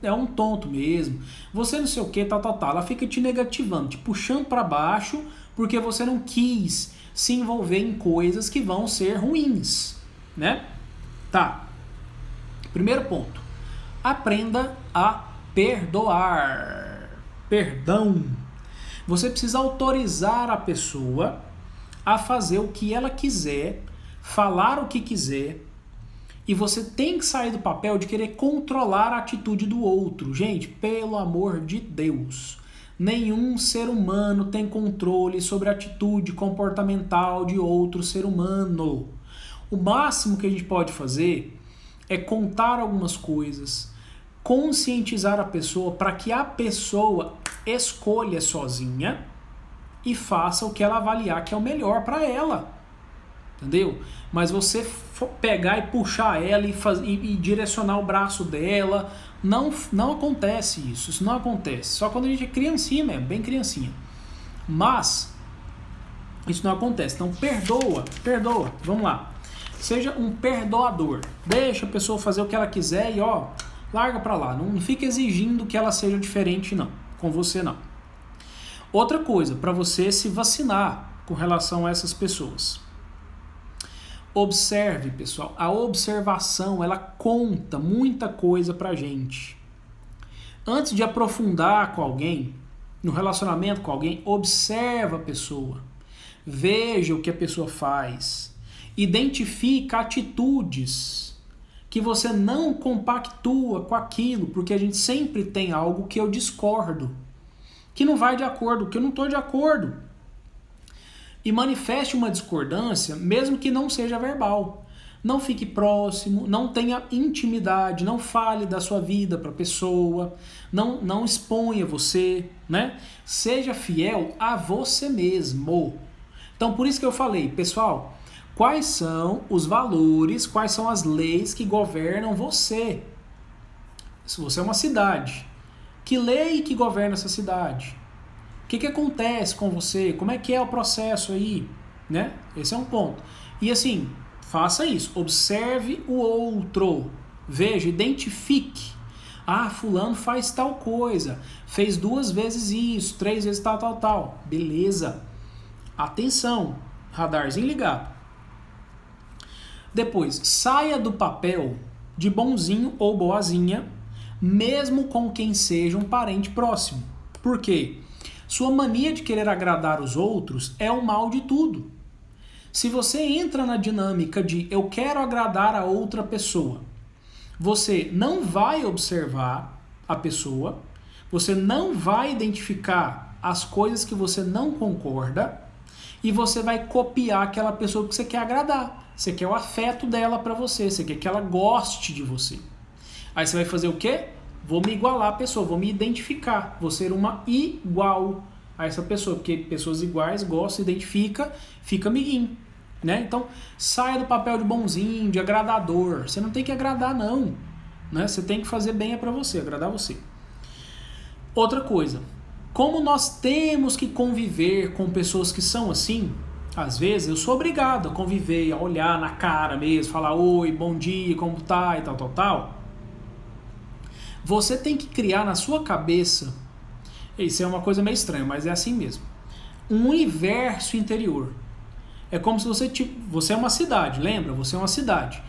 é um tonto mesmo. Você não sei o quê, tal. Ela fica te negativando, te puxando para baixo porque você não quis se envolver em coisas que vão ser ruins, né? Tá. Primeiro ponto. Aprenda a perdoar. Perdão. Você precisa autorizar a pessoa a fazer o que ela quiser, falar o que quiser, e você tem que sair do papel de querer controlar a atitude do outro. Gente, pelo amor de Deus, nenhum ser humano tem controle sobre a atitude comportamental de outro ser humano. O máximo que a gente pode fazer é contar algumas coisas, conscientizar a pessoa para que a pessoa escolha sozinha e faça o que ela avaliar que é o melhor para ela, entendeu? Mas você pegar e puxar ela e direcionar o braço dela, não acontece isso, isso não acontece, só quando a gente é criancinha mesmo, bem criancinha, mas isso não acontece. Então perdoa, vamos lá, seja um perdoador, deixa a pessoa fazer o que ela quiser e larga pra lá, não fica exigindo que ela seja diferente não, com você não. Outra coisa, para você se vacinar com relação a essas pessoas. Observe, pessoal, a observação, ela conta muita coisa pra gente. Antes de aprofundar com alguém, no relacionamento com alguém, observa a pessoa. Veja o que a pessoa faz. Identifica atitudes que você não compactua com aquilo, porque a gente sempre tem algo que eu discordo, que não vai de acordo, que eu não estou de acordo. E manifeste uma discordância, mesmo que não seja verbal. Não fique próximo, não tenha intimidade, não fale da sua vida para a pessoa, não exponha você, né? Seja fiel a você mesmo. Então, por isso que eu falei, pessoal, quais são os valores, quais são as leis que governam você? Se você é uma cidade, que lei que governa essa cidade? O que acontece com você? Como é que é o processo aí? Né? Esse é um ponto. E assim, faça isso. Observe o outro. Veja, identifique. Ah, fulano faz tal coisa. Fez 2 vezes isso, 3 vezes tal. Beleza. Atenção. Radarzinho ligado. Depois, saia do papel de bonzinho ou boazinha mesmo com quem seja um parente próximo. Por quê? Sua mania de querer agradar os outros é o mal de tudo. Se você entra na dinâmica de eu quero agradar a outra pessoa, você não vai observar a pessoa, você não vai identificar as coisas que você não concorda e você vai copiar aquela pessoa que você quer agradar. Você quer o afeto dela para você, você quer que ela goste de você. Aí você vai fazer o quê? Vou me igualar à pessoa, vou me identificar, vou ser uma igual a essa pessoa, porque pessoas iguais gostam, identifica, fica amiguinho. Né? Então, saia do papel de bonzinho, de agradador. Você não tem que agradar, não. Né? Você tem que fazer bem é para você, agradar você. Outra coisa, como nós temos que conviver com pessoas que são assim, às vezes eu sou obrigado a conviver, a olhar na cara mesmo, falar oi, bom dia, como tá e tal, tal, tal. Você tem que criar na sua cabeça, isso é uma coisa meio estranha, mas é assim mesmo, um universo interior. É como se você é uma cidade, lembra? Você é uma cidade.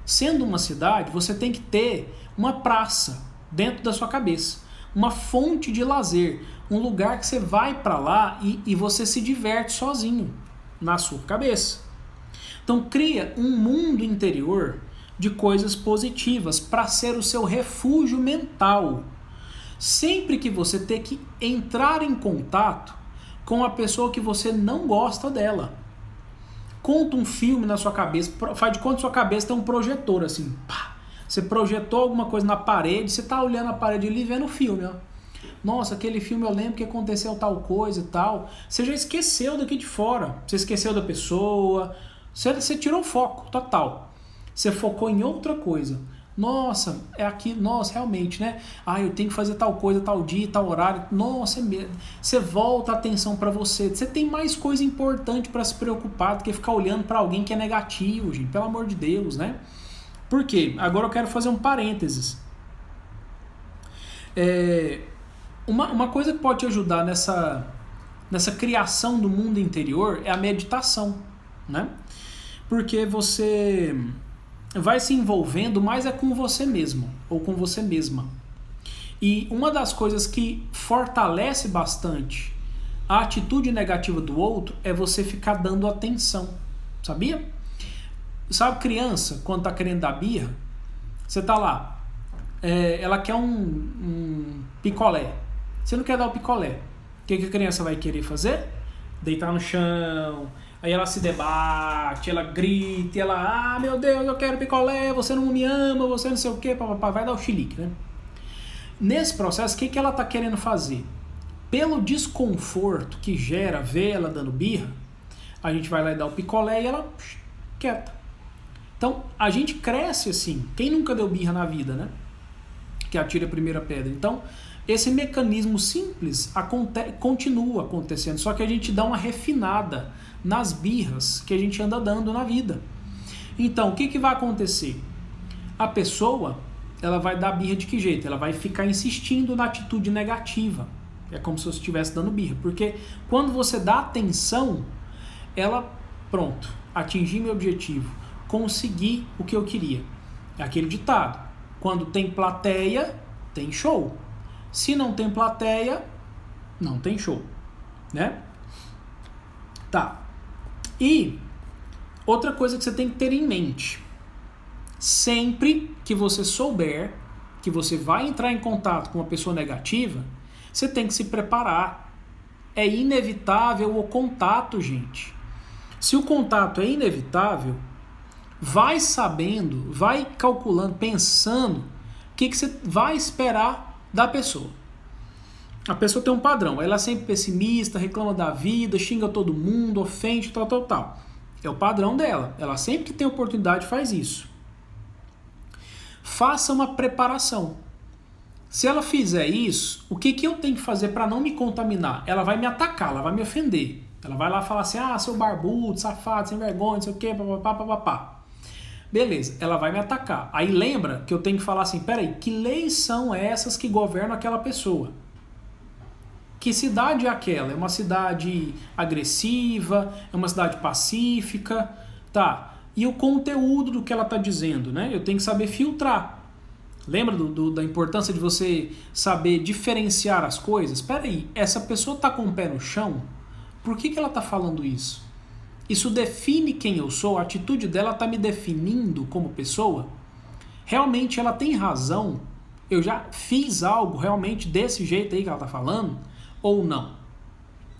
Sendo uma cidade, você tem que ter uma praça dentro da sua cabeça, uma fonte de lazer, um lugar que você vai para lá e você se diverte sozinho na sua cabeça. Então cria um mundo interior de coisas positivas para ser o seu refúgio mental. Sempre que você ter que entrar em contato com a pessoa que você não gosta dela. Conta um filme na sua cabeça, faz de conta que sua cabeça tem um projetor assim, pá. Você projetou alguma coisa na parede, você tá olhando a parede ali e vendo o filme, ó. Nossa, aquele filme eu lembro que aconteceu tal coisa e tal. Você já esqueceu daqui de fora, você esqueceu da pessoa, você tirou o foco total. Você focou em outra coisa. Nossa, é aqui, nossa, realmente, né? Ah, eu tenho que fazer tal coisa, tal dia, tal horário. Nossa, é mesmo. Você volta a atenção para você. Você tem mais coisa importante para se preocupar do que ficar olhando para alguém que é negativo, gente. Pelo amor de Deus, né? Por quê? Agora eu quero fazer um parênteses. Uma coisa que pode te ajudar nessa criação do mundo interior é a meditação, né? Porque você vai se envolvendo mais é com você mesmo ou com você mesma. E uma das coisas que fortalece bastante a atitude negativa do outro é você ficar dando atenção, sabia? Sabe criança, quando tá querendo dar birra, você tá lá, ela quer um picolé, você não quer dar o picolé, o que a criança vai querer fazer? Deitar no chão. Aí ela se debate, ela grita, ela, ah, meu Deus, eu quero picolé, você não me ama, você não sei o que, papapá, vai dar o chilique, né? Nesse processo, o que ela tá querendo fazer? Pelo desconforto que gera ver ela dando birra, a gente vai lá e dá o picolé e ela quieta. Então, a gente cresce assim. Quem nunca deu birra na vida, né? Que atira a primeira pedra. Então, esse mecanismo simples continua acontecendo, só que a gente dá uma refinada nas birras que a gente anda dando na vida. Então, o que vai acontecer? A pessoa, ela vai dar birra de que jeito? Ela vai ficar insistindo na atitude negativa. É como se você estivesse dando birra. Porque quando você dá atenção, ela, pronto, atingi meu objetivo, consegui o que eu queria. É aquele ditado. Quando tem plateia, tem show. Se não tem plateia, não tem show, né? Tá. E outra coisa que você tem que ter em mente, sempre que você souber que você vai entrar em contato com uma pessoa negativa, você tem que se preparar. É inevitável o contato, gente. Se o contato é inevitável, vai sabendo, vai calculando, pensando o que você vai esperar da pessoa. A pessoa tem um padrão, ela é sempre pessimista, reclama da vida, xinga todo mundo, ofende, tal, tal, tal. É o padrão dela, ela sempre que tem oportunidade faz isso. Faça uma preparação. Se ela fizer isso, o que eu tenho que fazer para não me contaminar? Ela vai me atacar, ela vai me ofender. Ela vai lá falar assim, ah, seu barbudo, safado, sem vergonha, não sei o quê, papapá, papapá. Beleza, ela vai me atacar. Aí lembra que eu tenho que falar assim, peraí, que leis são essas que governam aquela pessoa? Que cidade é aquela? É uma cidade agressiva? É uma cidade pacífica? Tá. E o conteúdo do que ela está dizendo, né? Eu tenho que saber filtrar. Lembra da importância de você saber diferenciar as coisas? Espera aí, essa pessoa está com o pé no chão? Por que ela está falando isso? Isso define quem eu sou? A atitude dela está me definindo como pessoa? Realmente ela tem razão? Eu já fiz algo realmente desse jeito aí que ela está falando? Ou não?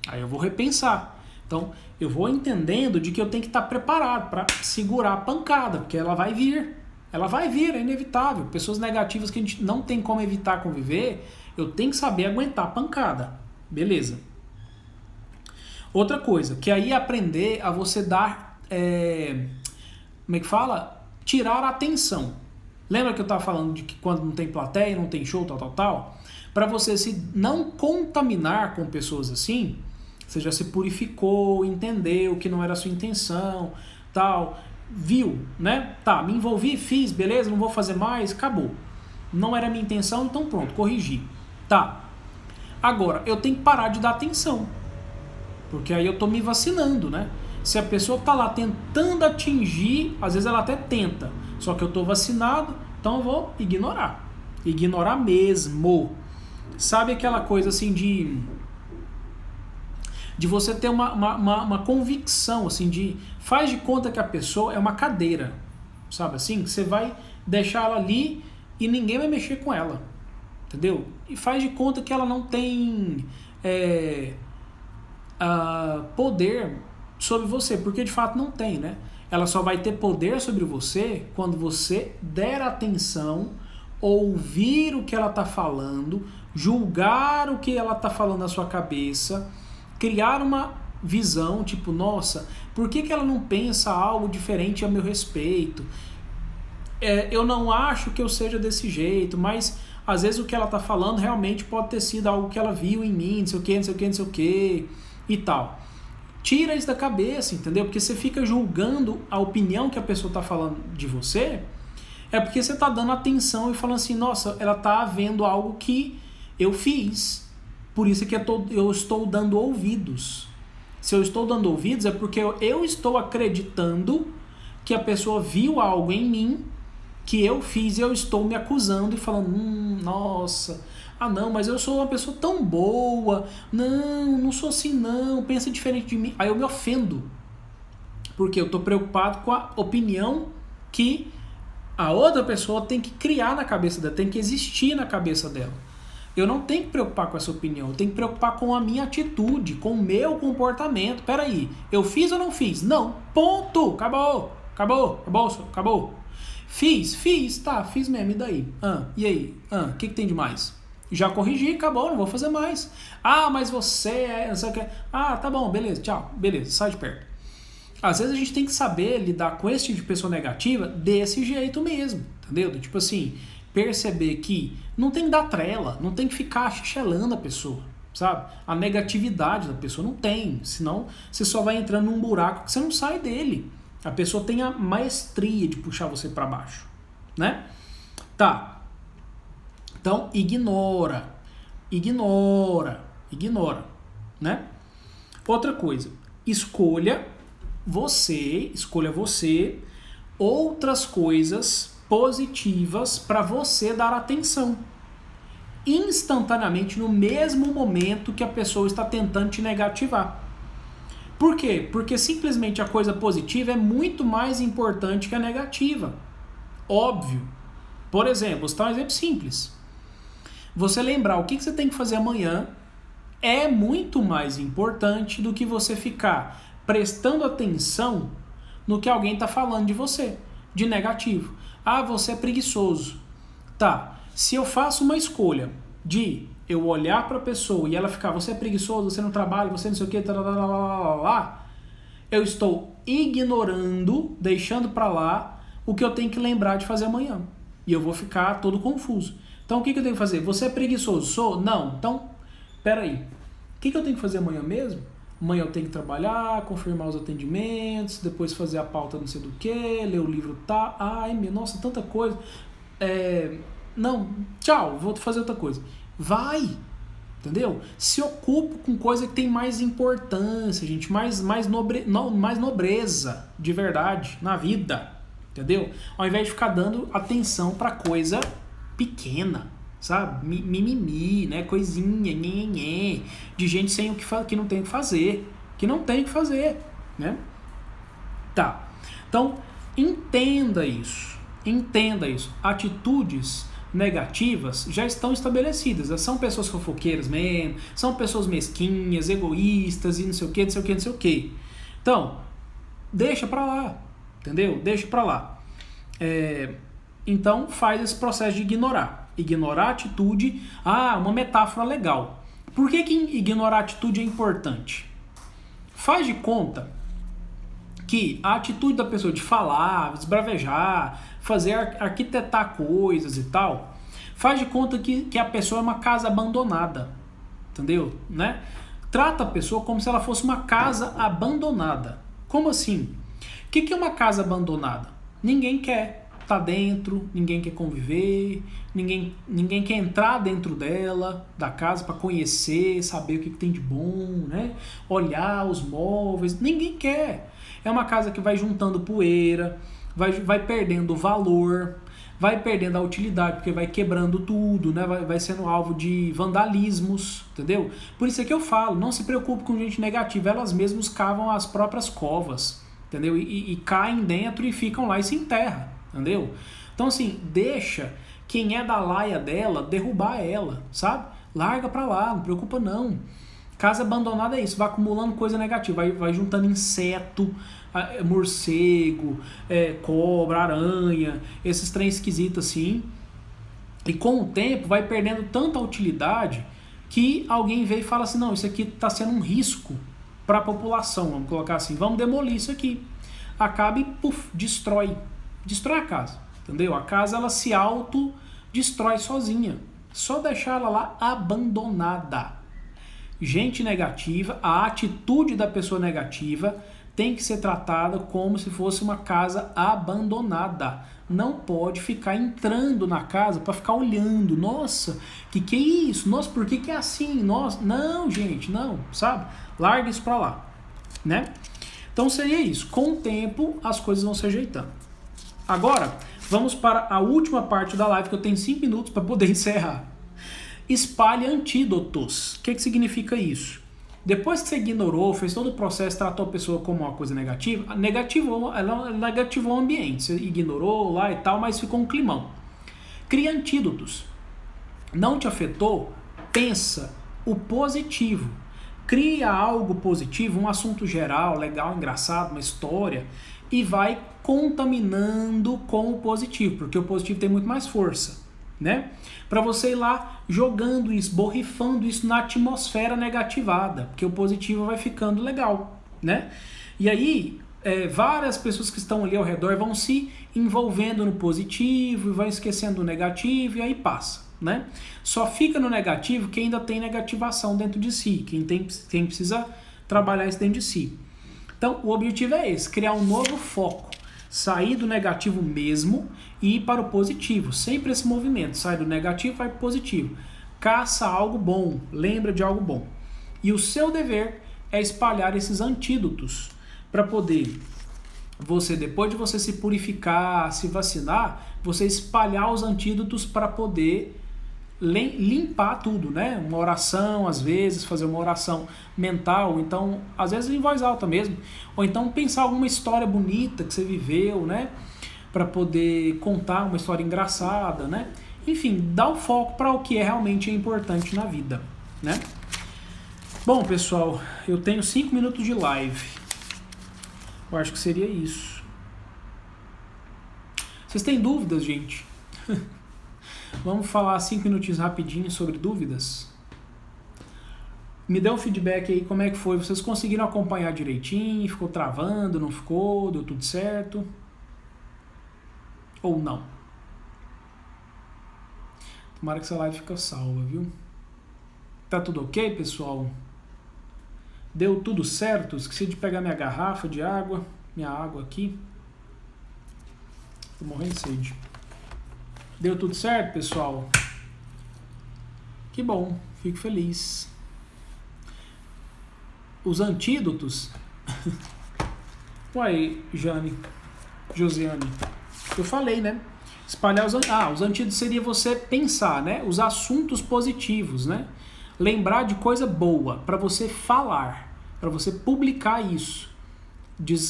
Aí eu vou repensar. Então, eu vou entendendo de que eu tenho que estar preparado para segurar a pancada, porque ela vai vir. Ela vai vir, é inevitável. Pessoas negativas que a gente não tem como evitar conviver, eu tenho que saber aguentar a pancada. Beleza. Outra coisa, que aí é aprender a você dar, como é que fala? Tirar a atenção. Lembra que eu estava falando de que quando não tem plateia, não tem show, tal? Para você se não contaminar com pessoas assim, você já se purificou, entendeu que não era a sua intenção, tal, viu, né? Tá, me envolvi, fiz, beleza, não vou fazer mais, acabou. Não era a minha intenção, então pronto, corrigi. Tá. Agora, eu tenho que parar de dar atenção. Porque aí eu tô me vacinando, né? Se a pessoa tá lá tentando atingir, às vezes ela até tenta, só que eu tô vacinado, então eu vou ignorar. Ignorar mesmo. Sabe aquela coisa assim de você ter uma convicção, assim, faz de conta que a pessoa é uma cadeira, sabe assim? Você vai deixar ela ali e ninguém vai mexer com ela, entendeu? E faz de conta que ela não tem poder sobre você, porque de fato não tem, né? Ela só vai ter poder sobre você quando você der atenção, ouvir o que ela está falando, julgar o que ela está falando na sua cabeça, criar uma visão, tipo, nossa, por que ela não pensa algo diferente a meu respeito? Eu não acho que eu seja desse jeito, mas às vezes o que ela está falando realmente pode ter sido algo que ela viu em mim, não sei o que, e tal. Tira isso da cabeça, entendeu? Porque você fica julgando a opinião que a pessoa está falando de você, é porque você está dando atenção e falando assim, nossa, ela está vendo algo que eu fiz, por isso que eu estou dando ouvidos. Se eu estou dando ouvidos é porque eu estou acreditando que a pessoa viu algo em mim que eu fiz e eu estou me acusando e falando, nossa, não, mas eu sou uma pessoa tão boa, não sou assim não, pensa diferente de mim. Aí eu me ofendo, porque eu estou preocupado com a opinião que a outra pessoa tem que criar na cabeça dela, tem que existir na cabeça dela. Eu não tenho que preocupar com essa opinião, eu tenho que preocupar com a minha atitude, com o meu comportamento. Peraí, eu fiz ou não fiz? Não, ponto, acabou. Fiz, tá, fiz mesmo, e daí? E aí? O que tem de mais? Já corrigi, acabou, não vou fazer mais. Mas você não sei o que. Tá bom, beleza, tchau, beleza, sai de perto. Às vezes a gente tem que saber lidar com esse tipo de pessoa negativa desse jeito mesmo, entendeu? Tipo assim, perceber que não tem que dar trela, não tem que ficar xixelando a pessoa, sabe? A negatividade da pessoa não tem, senão você só vai entrando num buraco que você não sai dele. A pessoa tem a maestria de puxar você para baixo, né? Tá. Então, ignora, né? Outra coisa, escolha você outras coisas positivas para você dar atenção instantaneamente no mesmo momento que a pessoa está tentando te negativar. Por quê? Porque simplesmente a coisa positiva é muito mais importante que a negativa. Óbvio. Por exemplo, vou citar um exemplo simples. Você lembrar o que você tem que fazer amanhã é muito mais importante do que você ficar prestando atenção no que alguém está falando de você, de negativo. Você é preguiçoso. Tá, se eu faço uma escolha de eu olhar para a pessoa e ela ficar, você é preguiçoso, você não trabalha, você não sei o que, eu estou ignorando, deixando para lá o que eu tenho que lembrar de fazer amanhã. E eu vou ficar todo confuso. Então o que eu tenho que fazer? Você é preguiçoso? Sou? Não. Então, peraí. O que eu tenho que fazer amanhã mesmo? Amanhã eu tenho que trabalhar, confirmar os atendimentos, depois fazer a pauta não sei do que, ler o livro tá. Nossa, tanta coisa. Não, tchau, vou fazer outra coisa. Vai, entendeu? Se ocupa com coisa que tem mais importância, gente, mais nobreza de verdade na vida, entendeu? Ao invés de ficar dando atenção pra coisa pequena, sabe? Mimimi, né? Coisinha, nhenhenhê, de gente sem que não tem o que fazer, né? Tá. Então, entenda isso. Atitudes negativas já estão estabelecidas. São pessoas fofoqueiras mesmo, são pessoas mesquinhas, egoístas e não sei o que. Então, deixa pra lá, entendeu? Deixa pra lá. Então, faz esse processo de ignorar. Ignorar a atitude. Uma metáfora legal. Por que ignorar a atitude é importante? Faz de conta que a atitude da pessoa de falar, esbravejar, fazer arquitetar coisas e tal, faz de conta que a pessoa é uma casa abandonada, entendeu? Né? Trata a pessoa como se ela fosse uma casa abandonada. Como assim? O que é uma casa abandonada? Ninguém quer estar dentro, ninguém quer conviver, ninguém quer entrar dentro dela, da casa, para conhecer, saber o que tem de bom, né? Olhar os móveis, ninguém quer. É uma casa que vai juntando poeira, vai perdendo o valor, vai perdendo a utilidade, porque vai quebrando tudo, né? Vai sendo alvo de vandalismos, entendeu? Por isso é que eu falo, não se preocupe com gente negativa, elas mesmas cavam as próprias covas, entendeu? E caem dentro e ficam lá e se enterram, entendeu? Então assim, deixa quem é da laia dela derrubar ela, sabe? Larga pra lá, não preocupa não. Casa abandonada é isso, vai acumulando coisa negativa, vai juntando inseto, morcego, cobra, aranha, esses trem esquisitos assim. E com o tempo vai perdendo tanta utilidade que alguém vem e fala assim, não, isso aqui está sendo um risco para a população, vamos colocar assim, vamos demolir isso aqui. Acaba e destrói a casa, entendeu? A casa ela se autodestrói sozinha, só deixar ela lá abandonada. Gente negativa, a atitude da pessoa negativa tem que ser tratada como se fosse uma casa abandonada. Não pode ficar entrando na casa para ficar olhando. Nossa, que é isso? Nossa, por que é assim? Nossa, não, gente, não, sabe? Larga isso para lá, né? Então seria isso. Com o tempo as coisas vão se ajeitando. Agora, vamos para a última parte da live, que eu tenho 5 minutos para poder encerrar. Espalhe antídotos. O que significa isso? Depois que você ignorou, fez todo o processo, tratou a pessoa como uma coisa negativa, ela negativou o ambiente. Você ignorou lá e tal, mas ficou um climão. Cria antídotos. Não te afetou? Pensa o positivo. Cria algo positivo, um assunto geral, legal, engraçado, uma história, e vai contaminando com o positivo, porque o positivo tem muito mais força, né? Para você ir lá jogando isso, borrifando isso na atmosfera negativada, porque o positivo vai ficando legal, né? E aí, várias pessoas que estão ali ao redor vão se envolvendo no positivo, vão esquecendo o negativo e aí passa, né? Só fica no negativo quem ainda tem negativação dentro de si, quem precisa trabalhar isso dentro de si. Então, o objetivo é esse, criar um novo foco. Sair do negativo mesmo e ir para o positivo. Sempre esse movimento. Sai do negativo e vai para o positivo. Caça algo bom. Lembra de algo bom. E o seu dever é espalhar esses antídotos para poder você, depois de você se purificar, se vacinar, você espalhar os antídotos para poder limpar tudo, né? Uma oração, às vezes, fazer uma oração mental, então, às vezes em voz alta mesmo, ou então pensar alguma história bonita que você viveu, né? Para poder contar uma história engraçada, né? Enfim, dá o foco para o que realmente é importante na vida, né? Bom, pessoal, eu tenho 5 minutos de live. Eu acho que seria isso. Vocês têm dúvidas, gente? Vamos falar 5 minutinhos rapidinho sobre dúvidas? Me dê um feedback aí, como é que foi? Vocês conseguiram acompanhar direitinho? Ficou travando, não ficou? Deu tudo certo? Ou não? Tomara que essa live fique salva, viu? Tá tudo ok, pessoal? Deu tudo certo? Esqueci de pegar minha garrafa de água, minha água aqui. Tô morrendo de sede. Deu tudo certo, pessoal? Que bom, fico feliz. Os antídotos... Uai, Josiane, eu falei, né? Espalhar os antídotos seria você pensar, né? Os assuntos positivos, né? Lembrar de coisa boa para você falar, para você publicar isso.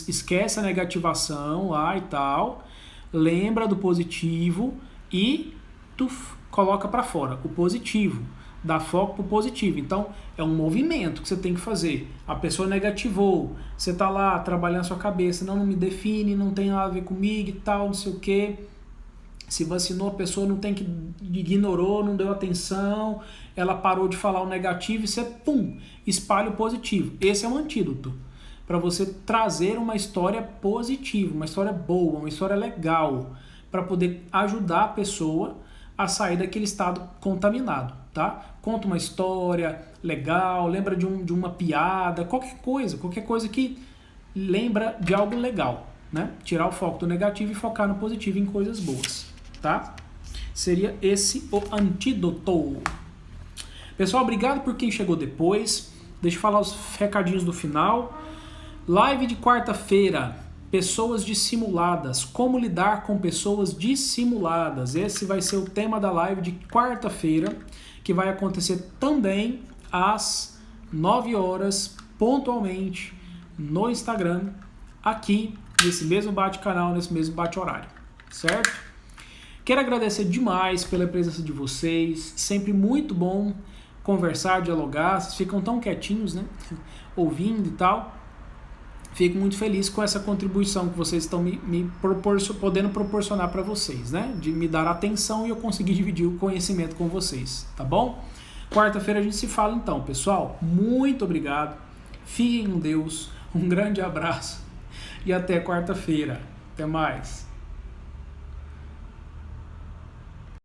Esquece a negativação lá e tal, lembra do positivo e coloca para fora o positivo. Dá foco pro positivo. Então, é um movimento que você tem que fazer. A pessoa negativou, você tá lá trabalhando a sua cabeça, não me define, não tem nada a ver comigo e tal, não sei o quê. Se vacinou, a pessoa não tem que ignorou, não deu atenção, ela parou de falar o negativo e você, espalha o positivo. Esse é um antídoto para você trazer uma história positiva, uma história boa, uma história legal, para poder ajudar a pessoa a sair daquele estado contaminado, tá? Conta uma história legal, lembra de uma piada, qualquer coisa que lembra de algo legal, né? Tirar o foco do negativo e focar no positivo, em coisas boas, tá? Seria esse o antídoto. Pessoal, obrigado por quem chegou depois. Deixa eu falar os recadinhos do final. Live de quarta-feira, pessoas dissimuladas. Como lidar com pessoas dissimuladas? Esse vai ser o tema da live de quarta-feira, que vai acontecer também às 9 horas, pontualmente, no Instagram, aqui, nesse mesmo bate-canal, nesse mesmo bate-horário, certo? Quero agradecer demais pela presença de vocês, sempre muito bom conversar, dialogar, vocês ficam tão quietinhos, né, ouvindo e tal. Fico muito feliz com essa contribuição que vocês estão podendo proporcionar para vocês, né? De me dar atenção e eu conseguir dividir o conhecimento com vocês, tá bom? Quarta-feira a gente se fala então, pessoal. Muito obrigado. Fiquem com Deus. Um grande abraço e até quarta-feira. Até mais.